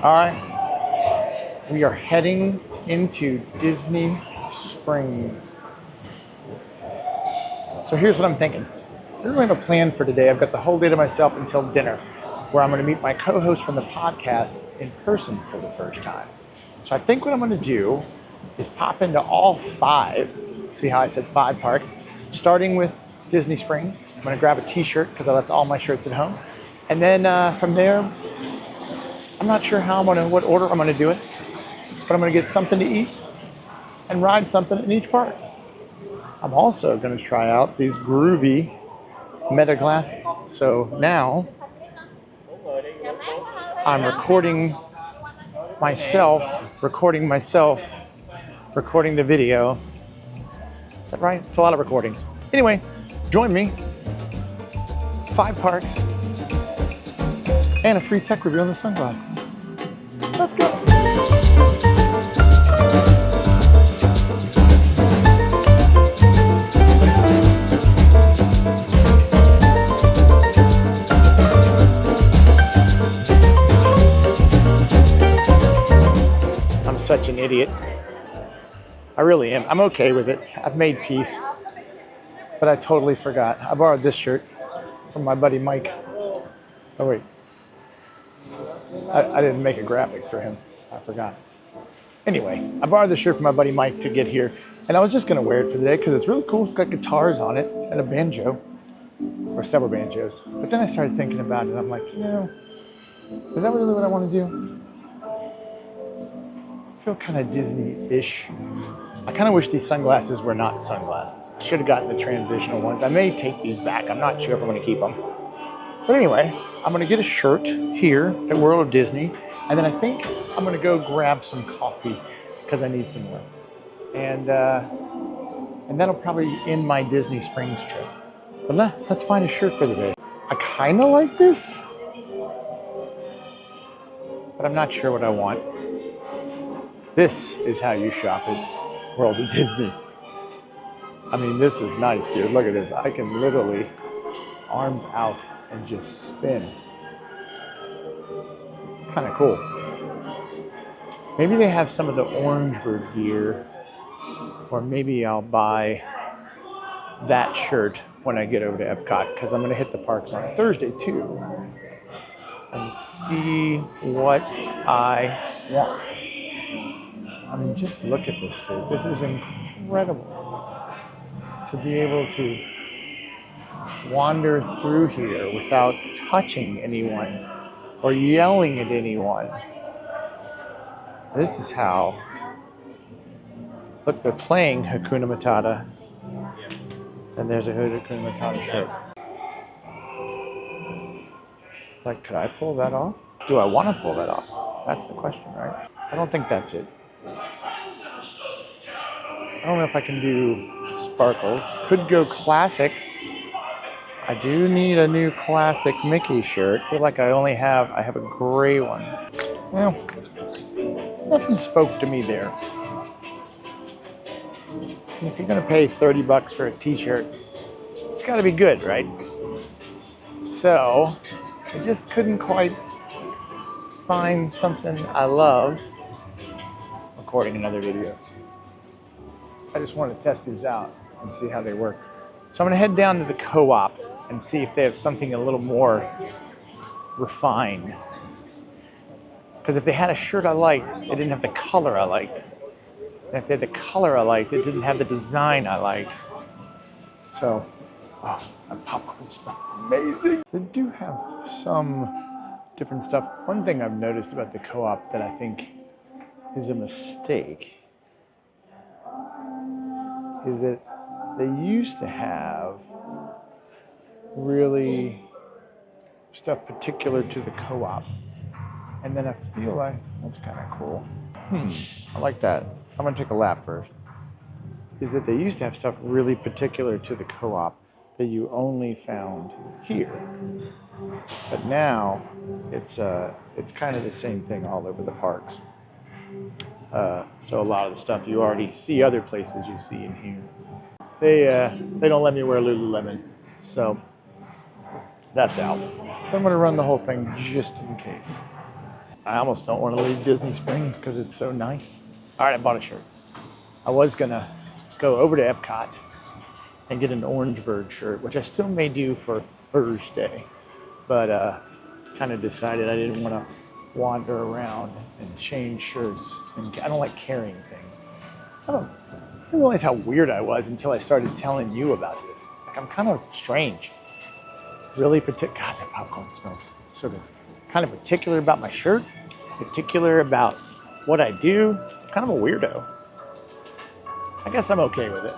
All right, we are heading into Disney Springs. So here's what I'm thinking. I don't really have a plan for today. I've got the whole day to myself until dinner, where I'm going to meet my co-host from the podcast in person for the first time. So I think what I'm going to do is pop into all five, see how I said five parks, starting with Disney Springs. I'm going to grab a t-shirt because I left all my shirts at home. And then from there, I'm not sure what order I'm going to do it, but I'm going to get something to eat and ride something in each park. I'm also going to try out these groovy Meta glasses. So now I'm recording myself, recording the video. Is that right? It's a lot of recordings. Anyway, join me. 5 parks and a free tech review on the sunglasses. Let's go. I'm such an idiot. I really am. I'm okay with it. I've made peace. But I totally forgot. I borrowed this shirt from my buddy Mike. Oh wait. I didn't make a graphic for him. I forgot. Anyway, I borrowed this shirt from my buddy Mike to get here. And I was just going to wear it for today because it's really cool. It's got guitars on it and a banjo. Or several banjos. But then I started thinking about it. I'm like, is that really what I want to do? I feel kind of Disney-ish. I kind of wish these sunglasses were not sunglasses. I should have gotten the transitional ones. I may take these back. I'm not sure if I'm going to keep them. But anyway, I'm going to get a shirt here at World of Disney. And then I think I'm going to go grab some coffee because I need some more. And that'll probably end my Disney Springs trip. But let's find a shirt for the day. I kind of like this, but I'm not sure what I want. This is how you shop at World of Disney. I mean, this is nice, dude. Look at this. I can literally arms out and just spin. Kind of cool. Maybe they have some of the Orange Bird gear, or maybe I'll buy that shirt when I get over to Epcot, because I'm going to hit the parks on Thursday too and see what I want. I mean, just look at this, dude. This is incredible to be able to wander through here without touching anyone or yelling at anyone. This is how. Look, they're playing Hakuna Matata. And there's a Hakuna Matata shirt. Like, could I pull that off? Do I want to pull that off? That's the question, right? I don't think that's it. I don't know if I can do sparkles. Could go classic. I do need a new classic Mickey shirt. I feel like I have a gray one. Well, nothing spoke to me there. And if you're gonna pay $30 for a t-shirt, it's gotta be good, right? So, I just couldn't quite find something I love. Recording another video. I just want to test these out and see how they work. So I'm gonna head down to the co-op and see if they have something a little more refined. Because if they had a shirt I liked, it didn't have the color I liked. And if they had the color I liked, it didn't have the design I liked. So, that popcorn smells amazing. They do have some different stuff. One thing I've noticed about the co-op that I think is a mistake is that they used to have really stuff particular to the co-op. And then I feel like, that's kind of cool. I like that. I'm gonna take a lap first. Is that they used to have stuff really particular to the co-op that you only found here. But now it's kind of the same thing all over the parks. So a lot of the stuff you already see other places, you see in here. They don't let me wear Lululemon, so that's out. But I'm gonna run the whole thing just in case. I almost don't want to leave Disney Springs because it's so nice. All right, I bought a shirt. I was gonna go over to Epcot and get an Orange Bird shirt, which I still may do for Thursday, but kind of decided I didn't want to wander around and change shirts, and I don't like carrying things. I didn't realize how weird I was until I started telling you about this. Like, I'm kind of strange. Really particular. God, that popcorn smells so good. Kind of particular about my shirt, particular about what I do. Kind of a weirdo. I guess I'm okay with it.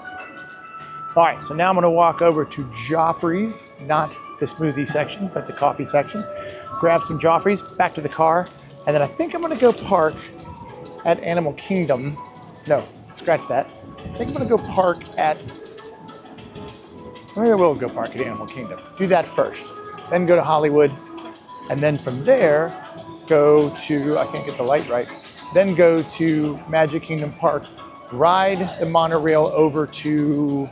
All right, so now I'm gonna walk over to Joffrey's, not the smoothie section, but the coffee section. Grab some Joffrey's, back to the car, and then I think I'm gonna go park at Animal Kingdom. No, scratch that. I think I'm gonna go park at, maybe I will go park at Animal Kingdom. Do that first, then go to Hollywood, and then from there, go to, I can't get the light right, then go to Magic Kingdom Park, ride the monorail over to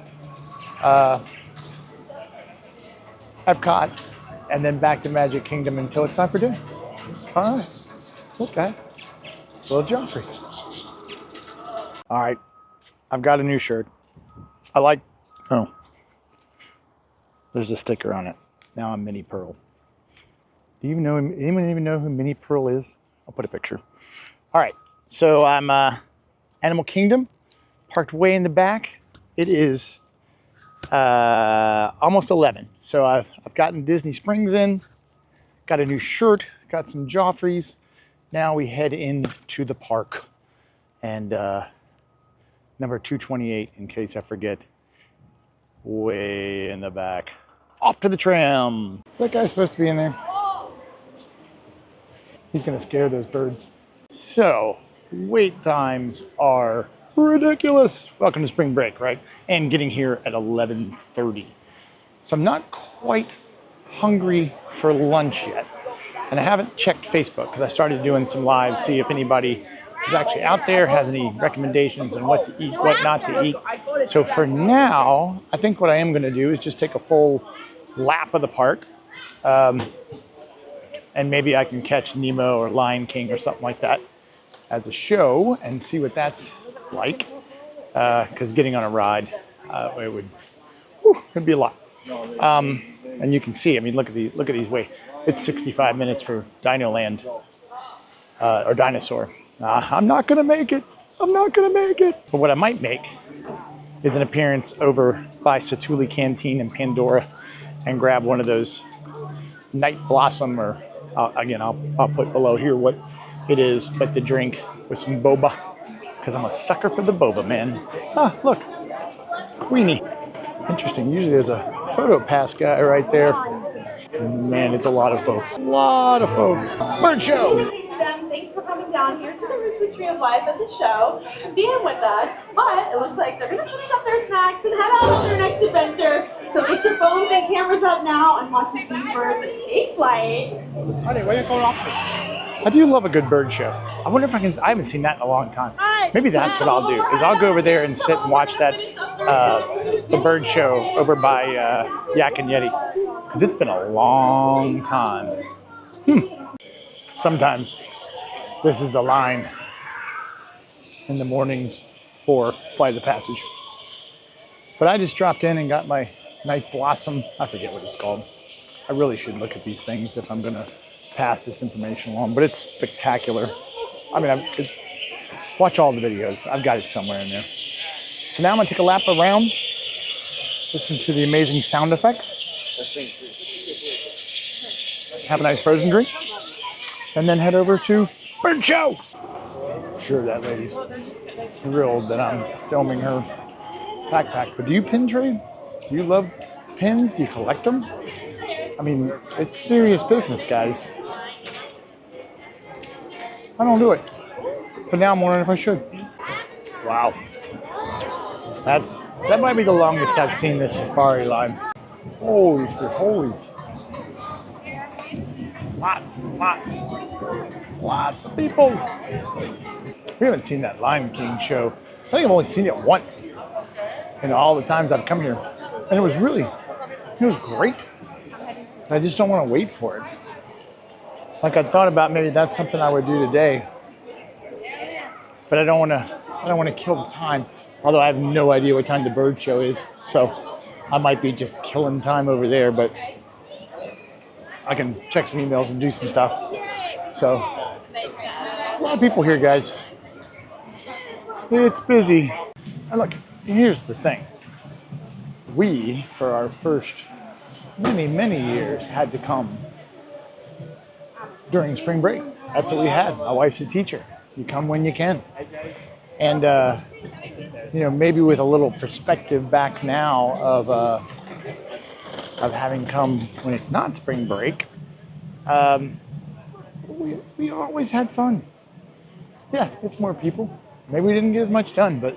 Epcot, and then back to Magic Kingdom until it's time for dinner. All right, look guys, little Joffrey's. All right, I've got a new shirt. I like, oh, there's a sticker on it. Now I'm Minnie Pearl. Do you even know, anyone even know who Minnie Pearl is? I'll put a picture. All right, so I'm Animal Kingdom, parked way in the back. It is almost 11. So I've gotten Disney Springs in, got a new shirt, got some Joffrey's. Now we head into the park. And number 228, in case I forget, way in the back. Off to the tram. Is that guy supposed to be in there? He's gonna scare those birds. So, wait times are ridiculous. Welcome to spring break, right? And getting here at 11:30. So I'm not quite hungry for lunch yet. And I haven't checked Facebook because I started doing some lives, see if anybody is actually out there, has any recommendations on what to eat, what not to eat. So for now, I think what I am gonna do is just take a full lap of the park. And maybe I can catch Nemo or Lion King or something like that as a show and see what that's like. Because getting on a ride, it'd be a lot. And you can see, I mean, look at these wait. It's 65 minutes for Dino Land or Dinosaur. I'm not gonna make it. I'm not gonna make it. But what I might make is an appearance over by Satuli Canteen in Pandora and grab one of those Night Blossom, or again, I'll put below here what it is, but the drink with some boba, because I'm a sucker for the boba, man. Ah, look, Weenie. Interesting, usually there's a photo pass guy right there. Man, it's a lot of folks. A lot of folks. Bird show! Thanks for coming down here to the Roots of the Tree of Life at the show and being with us. But it looks like they're going to finish up their snacks and head out on their next adventure. So get your phones and cameras up now and watch these birds take flight. I do love a good bird show. I wonder if I haven't seen that in a long time. Maybe that's what I'll do, is I'll go over there and sit and watch that, the bird show over by Yak and Yeti. Because it's been a long time. Sometimes this is the line in the mornings for Flight of the Passage. But I just dropped in and got my Night Blossom. I forget what it's called. I really should look at these things if I'm going to pass this information along. But it's spectacular. I mean, watch all the videos. I've got it somewhere in there. So now I'm going to take a lap around, listen to the amazing sound effects, have a nice frozen drink, and then head over to Bird Show. Sure, that lady's thrilled that I'm filming her backpack. But do you pin trade? Do you love pins? Do you collect them? I mean, it's serious business, guys. I don't do it. But now I'm wondering if I should. Wow. That might be the longest I've seen this safari line. Holy holies. Lots and lots of peoples. We haven't seen that Lion King show. I think I've only seen it once in all the times I've come here. And it was great. I just don't want to wait for it. Like I thought about maybe that's something I would do today, but I don't want to kill the time. Although I have no idea what time the bird show is, so I might be just killing time over there. But I can check some emails and do some stuff. So a lot of people here, guys. It's busy. And look, here's the thing. We, for our first many years, had to come during spring break. That's what we had. My wife's a teacher. You come when you can. And, maybe with a little perspective back now of having come when it's not spring break, we always had fun. Yeah, it's more people. Maybe we didn't get as much done, but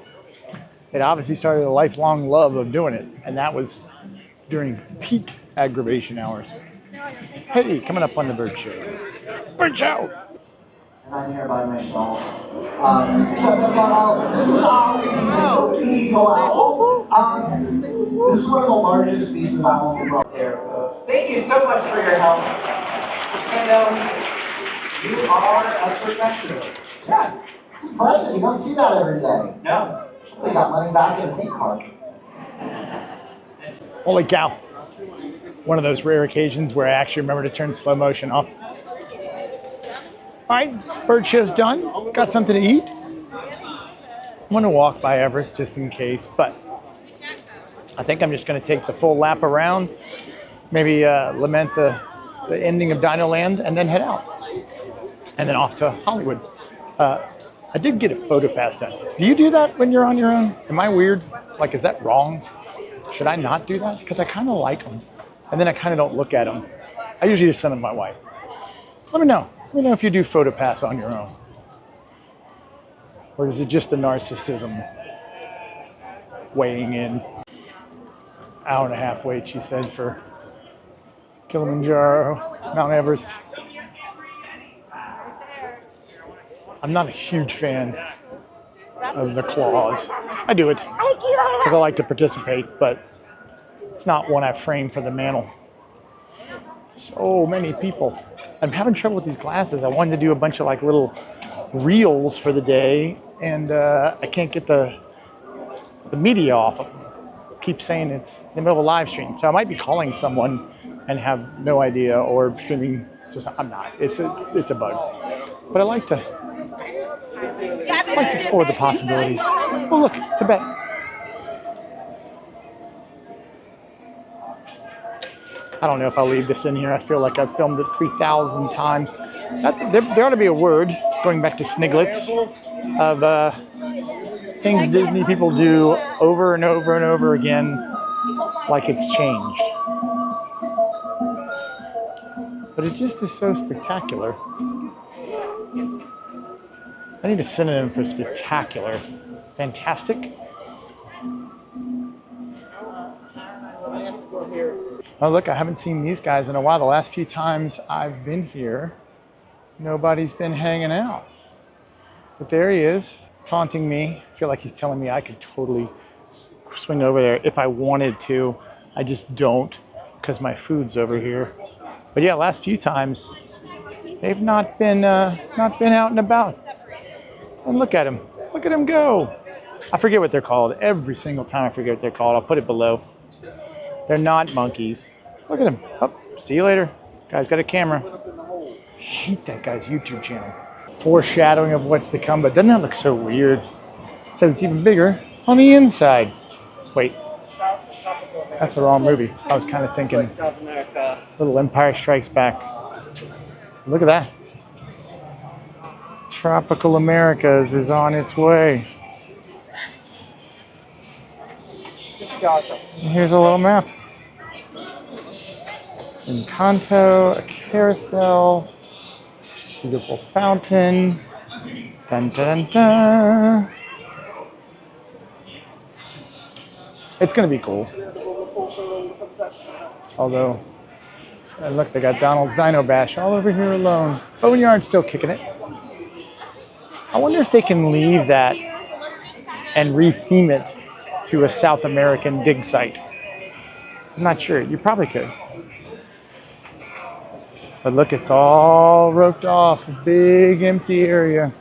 it obviously started a lifelong love of doing it. And that was during peak aggravation hours. Hey, coming up on the bird show. Bird show! And I'm here by myself. Except I've got Ollie. This is Ollie. This is one of the largest pieces of owl there, folks. Thank you so much for your help. And you are a professional. Yeah, it's impressive. You don't see that every day. No. They got money back in a theme park. Holy cow. One of those rare occasions where I actually remember to turn slow motion off. All right, bird show's done. Got something to eat. I'm gonna walk by Everest just in case, but I think I'm just gonna take the full lap around, maybe lament the ending of Dino Land, and then head out. And then off to Hollywood. I did get a photo pass done. Do you do that when you're on your own? Am I weird? Like, is that wrong? Should I not do that? Because I kind of like them. And then I kind of don't look at them. I usually just send them to my wife. Let me know. Let me know if you do photo pass on your own. Or is it just the narcissism weighing in? Hour and a half wait, she said, for Kilimanjaro, Mount Everest. I'm not a huge fan of the claws. I do it because I like to participate, but it's not one I frame for the mantle. So many people. I'm having trouble with these glasses. I wanted to do a bunch of like little reels for the day, and I can't get the media off them. It keeps saying it's in the middle of a live stream, so I might be calling someone and have no idea, or streaming. Just I'm not. It's a bug, but I like to explore the possibilities. Oh look, Tibet. I don't know if I'll leave this in here. I feel like I've filmed it 3,000 times. There ought to be a word, going back to Sniglets, of things Disney people do over and over and over again, like it's changed. But it just is so spectacular. I need a synonym for spectacular. Fantastic? Oh, look, I haven't seen these guys in a while. The last few times I've been here, nobody's been hanging out. But there he is, taunting me. I feel like he's telling me I could totally swing over there if I wanted to. I just don't, because my food's over here. But yeah, last few times, they've not been out and about. And look at him go. I forget what they're called. Every single time I forget what they're called. I'll put it below. They're not monkeys. Look at him. Oh, see you later. Guy's got a camera. I hate that guy's YouTube channel. Foreshadowing of what's to come, but doesn't that look so weird? So it's even bigger on the inside. Wait, that's the wrong movie. I was kind of thinking Little Empire Strikes Back. Look at that. Tropical Americas is on its way. And here's a little map. Encanto, a carousel, beautiful fountain. Dun, dun, dun. It's gonna be cool. Although, look, they got Donald's Dino Bash all over here alone. Boneyard's still kicking it. I wonder if they can leave that and re-theme it to a South American dig site. I'm not sure. You probably could. But look, it's all roped off. A big empty area.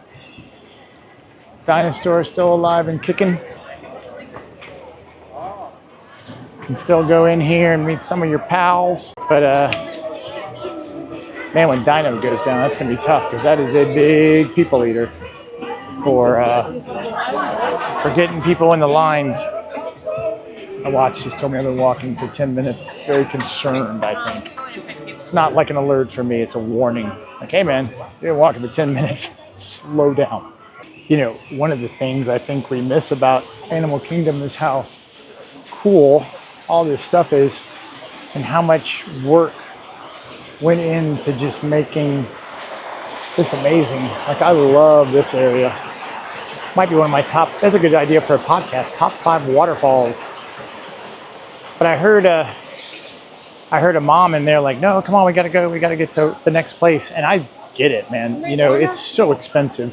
Dinosaur still alive and kicking. You can still go in here and meet some of your pals. But man, when Dino goes down, that's gonna be tough because that is a big people eater for getting people in the lines. I watched, she's told me I've been walking for 10 minutes. Very concerned, I think. It's not like an alert for me, it's a warning. Like, hey man, you've been walking for 10 minutes, slow down. You know, one of the things I think we miss about Animal Kingdom is how cool all this stuff is and how much work went into just making this amazing. Like, I love this area. Might be one of my top, that's a good idea for a podcast, top 5 waterfalls. But I heard a mom in there like, no, come on, we gotta go, we gotta get to the next place. And I get it, man. You know, it's so expensive.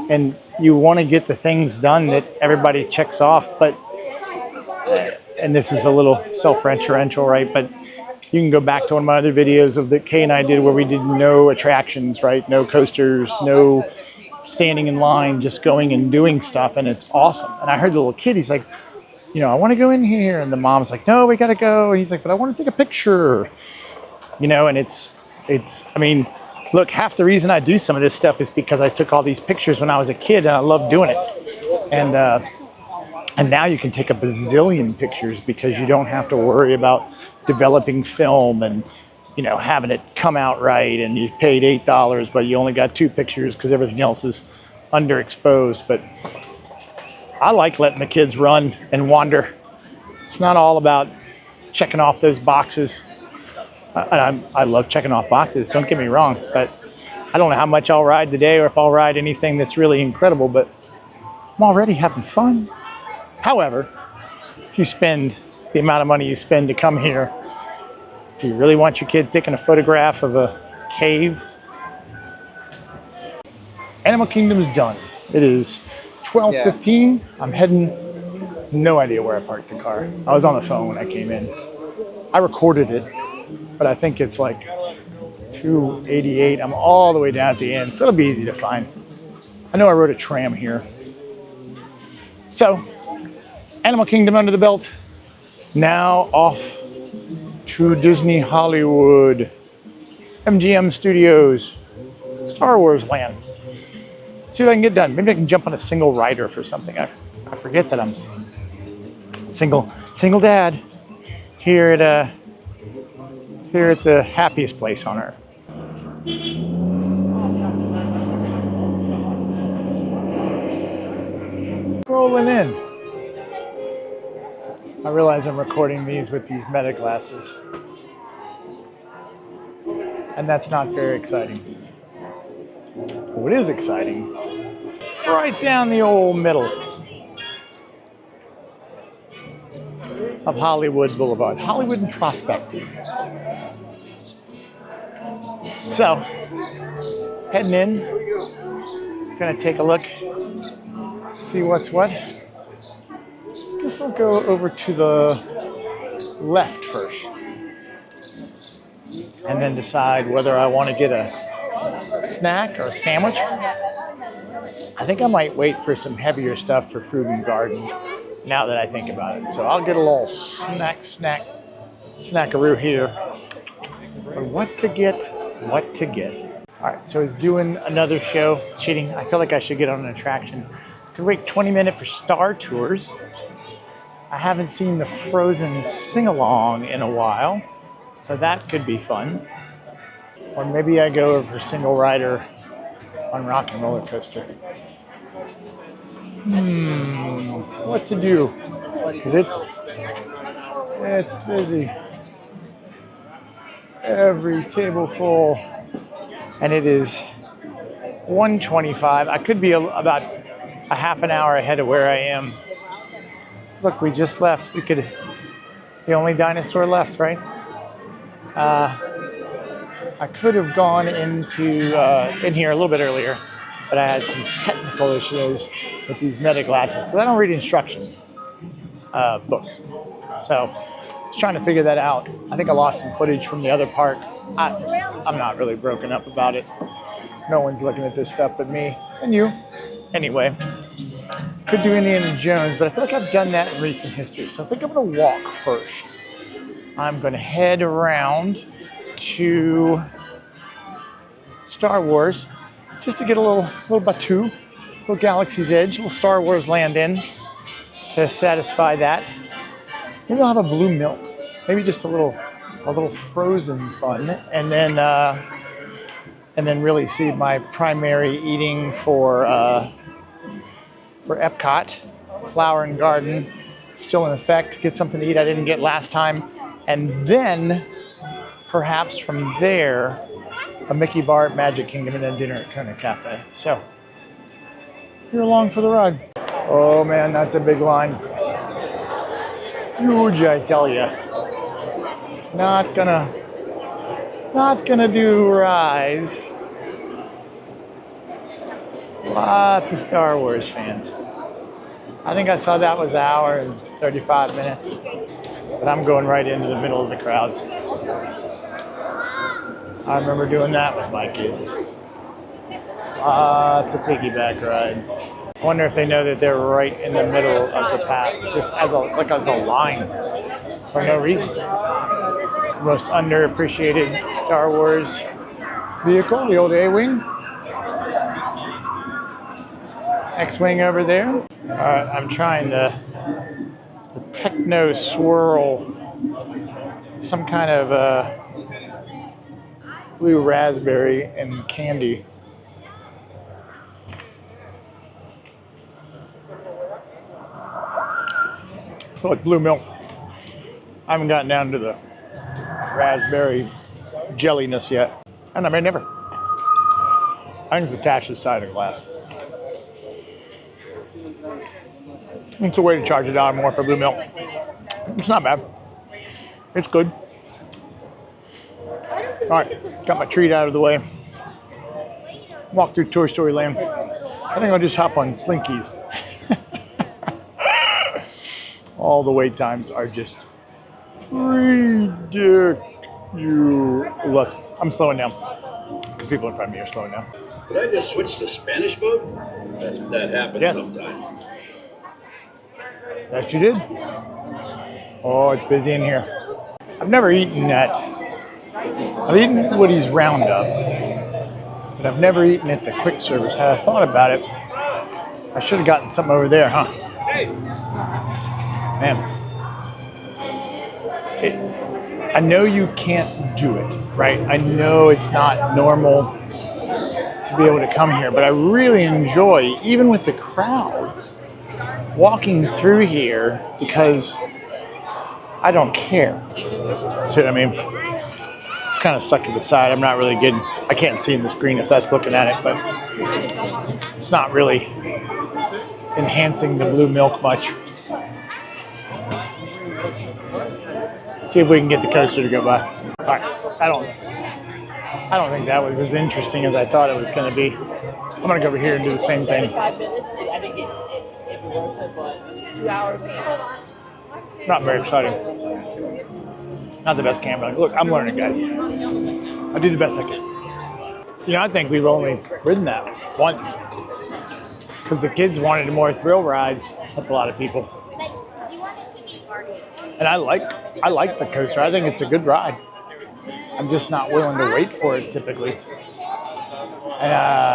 And you wanna get the things done that everybody checks off, but, and this is a little self-referential, right? But you can go back to one of my other videos of that Kay and I did where we did no attractions, right? No coasters, no standing in line, just going and doing stuff, and it's awesome. And I heard the little kid, he's like, you know, I want to go in here, and the mom's like, no, we gotta go. And he's like, but I want to take a picture, you know. And it's I mean, look, half the reason I do some of this stuff is because I took all these pictures when I was a kid and I loved doing it. And now you can take a bazillion pictures because you don't have to worry about developing film and, you know, having it come out right, and you paid $8 but you only got 2 pictures because everything else is underexposed. But I like letting the kids run and wander. It's not all about checking off those boxes. I love checking off boxes, don't get me wrong, but I don't know how much I'll ride today or if I'll ride anything that's really incredible, but I'm already having fun. However, if you spend the amount of money you spend to come here, do you really want your kid taking a photograph of a cave? Animal Kingdom is done. It is 12:15. I'm heading, no idea where I parked the car. I was on the phone when I came in. I recorded it, but I think it's like 288. I'm all the way down at the end, so it'll be easy to find. I know I rode a tram here. So, Animal Kingdom under the belt. Now off to Disney Hollywood, MGM Studios, Star Wars Land. See what I can get done. Maybe I can jump on a single rider for something. I forget that I'm single dad here at the happiest place on earth. Rolling in. I realize I'm recording these with these meta glasses, and that's not very exciting. What is exciting, right down the old middle of Hollywood Boulevard, Hollywood and Prospect. So, heading in, gonna take a look, see what's what. Guess I'll go over to the left first, and then decide whether I want to get a snack or a sandwich. I think I might wait for some heavier stuff for food and garden, now that I think about it. So I'll get a little snackaroo here. But what to get? All right, so he's doing another show, cheating. I feel like I should get on an attraction. Could wait 20 minutes for Star Tours. I haven't seen the Frozen sing-along in a while, so that could be fun. Or maybe I go for single rider on Rock and Roller Coaster. What to do? Because it's busy. Every table full, and it is 1:25. I could be about a half an hour ahead of where I am. Look, we just left. The only dinosaur left, right? I could have gone in here a little bit earlier, but I had some technical issues with these meta glasses because I don't read instruction books. So was trying to figure that out. I think I lost some footage from the other park. I'm not really broken up about it. No one's looking at this stuff but me and you. Anyway, could do Indiana Jones, but I feel like I've done that in recent history. So I think I'm going to walk first. I'm going to head around to Star Wars just to get a little Batuu, little Galaxy's Edge, little Star Wars land in to satisfy that. Maybe I'll have a blue milk, maybe just a little frozen fun, and then really see my primary eating for Epcot, Flower and Garden, still in effect. Get something to eat I didn't get last time, and then perhaps from there a Mickey bar at Magic Kingdom, and then dinner at Kona Cafe. So you're along for the ride. Oh man, that's a big line. Huge, I tell you. Not gonna do Rise. Lots of Star Wars fans. I think I saw that was an hour and 35 minutes. But I'm going right into the middle of the crowds. I remember doing that with my kids. Lots of piggyback rides. I wonder if they know that they're right in the middle of the path, just as a line, for no reason. Most underappreciated Star Wars vehicle, the old A-Wing. X-Wing over there. I'm trying the Techno Swirl, some kind of blue raspberry and candy. So it's blue milk. I haven't gotten down to the raspberry jelliness yet. And I may never. I think it's attached to the side of the glass. It's a way to charge $1 more for blue milk. It's not bad. It's good. All right, got my treat out of the way. Walk through Toy Story Land. I think I'll just hop on Slinkies. All the wait times are just ridiculous. I'm slowing down because people in front of me are slowing down. Did I just switch to Spanish mode? That happens sometimes. Yes, you did. Oh, it's busy in here. I've never eaten at. I've eaten Woody's Roundup, but I've never eaten at the quick service. Had I thought about it, I should have gotten something over there, huh? Man, I know you can't do it, right? I know it's not normal to be able to come here, but I really enjoy, even with the crowds, walking through here because I don't care. See what I mean? It's kind of stuck to the side. I'm not really getting, I can't see in the screen if that's looking at it, but it's not really enhancing the blue milk much. See if we can get the coaster to go by. All right, I don't think that was as interesting as I thought it was going to be. I'm going to go over here and do the same thing. 5 minutes. I think it was worth it, but 2 hours. Not very exciting. Not the best camera. Look, I'm learning, guys. I do the best I can. You know, I think we've only ridden that once because the kids wanted more thrill rides. That's a lot of people. And I like the coaster. I think it's a good ride. I'm just not willing to wait for it typically. And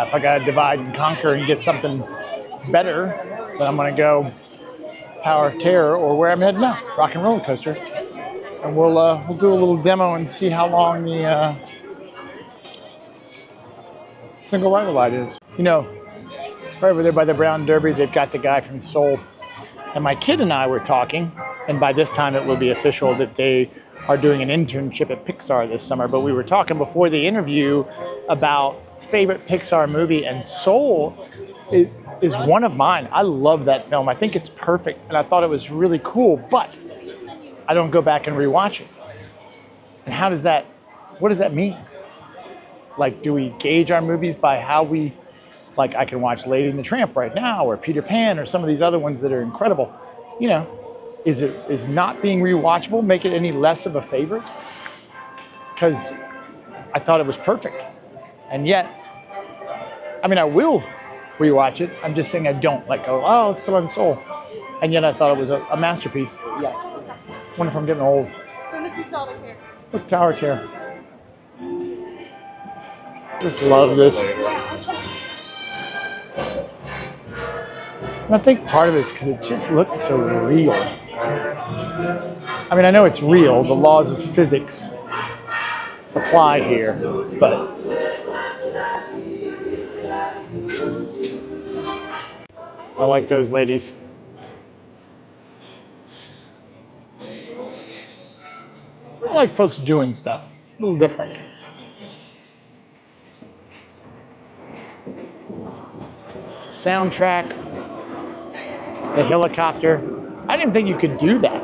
if I gotta divide and conquer and get something better, then I'm gonna go Tower of Terror or where I'm heading now, Rock and Roller Coaster. And we'll do a little demo and see how long the single rider light is. You know, right over there by the Brown Derby, they've got the guy from Seoul. And my kid and I were talking, and by this time it will be official that they are doing an internship at Pixar this summer. But we were talking before the interview about favorite Pixar movie, and Soul is one of mine. I love that film. I think it's perfect, and I thought it was really cool, but I don't go back and rewatch it. And what does that mean? Like, do we gauge our movies by how we, like I can watch Lady and the Tramp right now, or Peter Pan, or some of these other ones that are incredible. You know, is not being rewatchable make it any less of a favorite? Because I thought it was perfect. And yet, I mean, I will rewatch it. I'm just saying I don't like go, oh, let's put on Soul. And yet I thought it was a masterpiece. Yeah. Wonder if I'm getting old. Look, Tower of Terror. Just love this. And I think part of it is because it just looks so real. I mean, I know it's real. The laws of physics apply here, but I like those ladies. I like folks doing stuff. A little different. Soundtrack. The helicopter. I didn't think you could do that.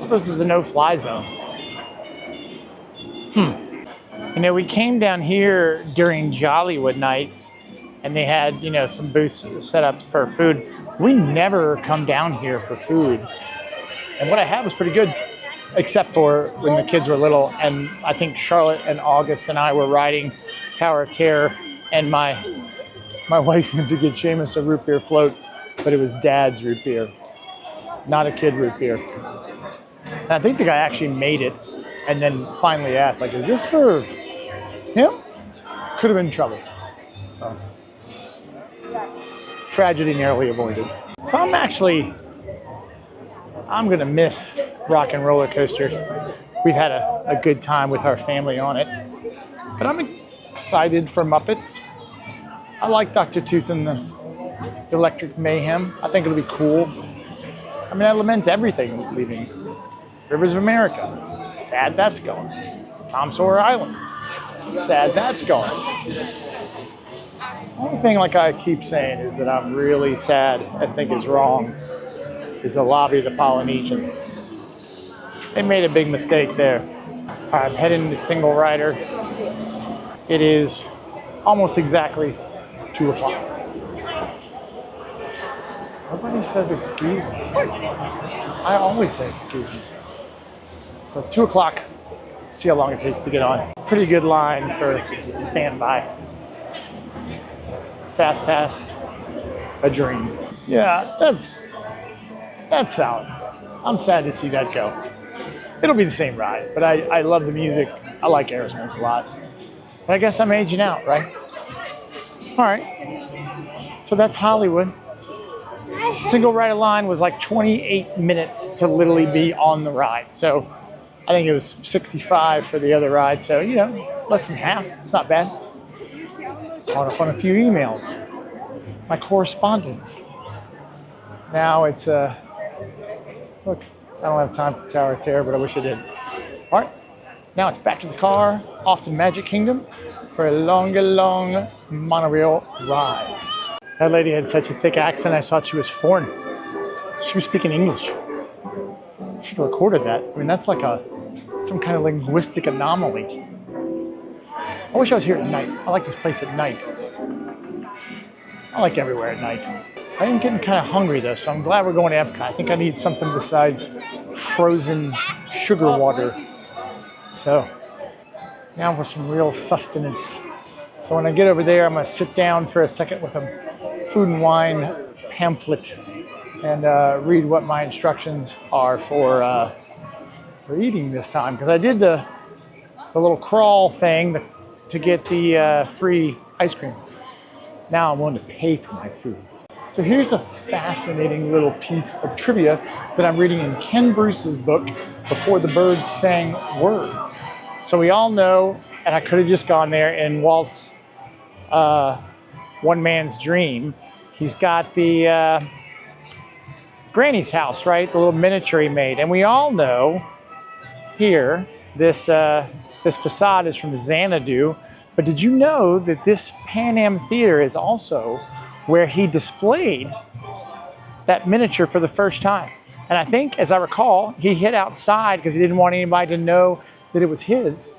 This is a no-fly zone. You know, we came down here during Jollywood nights, and they had, you know, some booths set up for food. We never come down here for food. And what I had was pretty good, except for when the kids were little. And I think Charlotte and August and I were riding Tower of Terror, and my wife went to get Seamus a root beer float, but it was Dad's root beer, not a kid root beer. And I think the guy actually made it and then finally asked, like, is this for him? Could have been trouble. So, tragedy narrowly avoided. So I'm going to miss rock and roller coasters. We've had a good time with our family on it. But I'm excited for Muppets. I like Dr. Tooth and the Electric Mayhem. I think it'll be cool. I mean, I lament everything leaving. Rivers of America. Sad that's going. Tom Sawyer Island. Sad that's going. The only thing, like I keep saying, is that I'm really sad and think is wrong is the lobby of the Polynesian. They made a big mistake there. I'm heading to Single Rider. It is almost exactly 2 o'clock. Nobody says excuse me. I always say excuse me. So 2 o'clock, see how long it takes to get on. Pretty good line for standby. Fast pass, a dream. Yeah, that's solid. I'm sad to see that go. It'll be the same ride, but I love the music. I like Aerosmith a lot. But I guess I'm aging out, right? All right. So that's Hollywood. Single rider line was like 28 minutes to literally be on the ride. So I think it was 65 for the other ride. So, you know, less than half. It's not bad. Caught up on a few emails. My correspondence. Now it's, look, I don't have time for Tower of Terror, but I wish I did. All right. Now it's back to the car, off to Magic Kingdom for a long monorail ride. That lady had such a thick accent, I thought she was foreign. She was speaking English. I should have recorded that. I mean, that's like some kind of linguistic anomaly. I wish I was here at night. I like this place at night. I like everywhere at night. I am getting kind of hungry though, so I'm glad we're going to Epcot. I think I need something besides frozen sugar water. So now for some real sustenance. So when I get over there, I'm going to sit down for a second with a food and wine pamphlet and read what my instructions are for eating this time. Because I did the little crawl thing to get the free ice cream. Now I'm willing to pay for my food. So here's a fascinating little piece of trivia that I'm reading in Ken Bruce's book, Before the Birds Sang Words. So we all know, and I could have just gone there, in Walt's One Man's Dream, he's got the Granny's house, right? The little miniature he made. And we all know here, this facade is from Xanadu. But did you know that this Pan Am Theater is also where he displayed that miniature for the first time? And I think, as I recall, he hid outside because he didn't want anybody to know that it was his.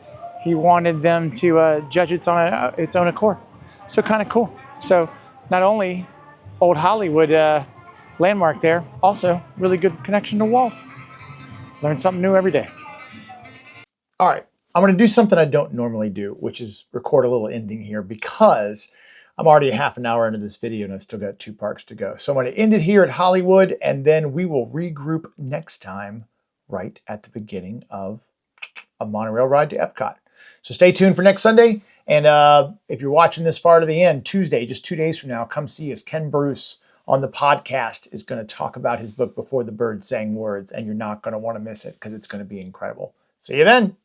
He wanted them to judge it on its own accord. So kind of cool. So not only old Hollywood landmark there. Also, really good connection to Walt. Learn something new every day. All right, I'm going to do something I don't normally do, which is record a little ending here because I'm already a half an hour into this video and I've still got 2 parks to go. So I'm going to end it here at Hollywood, and then we will regroup next time right at the beginning of a monorail ride to Epcot. So stay tuned for next Sunday. And if you're watching this far to the end, Tuesday, just 2 days from now, come see us. Ken Bruce on the podcast is going to talk about his book, Before the Birds Sang Words, and you're not going to want to miss it because it's going to be incredible. See you then.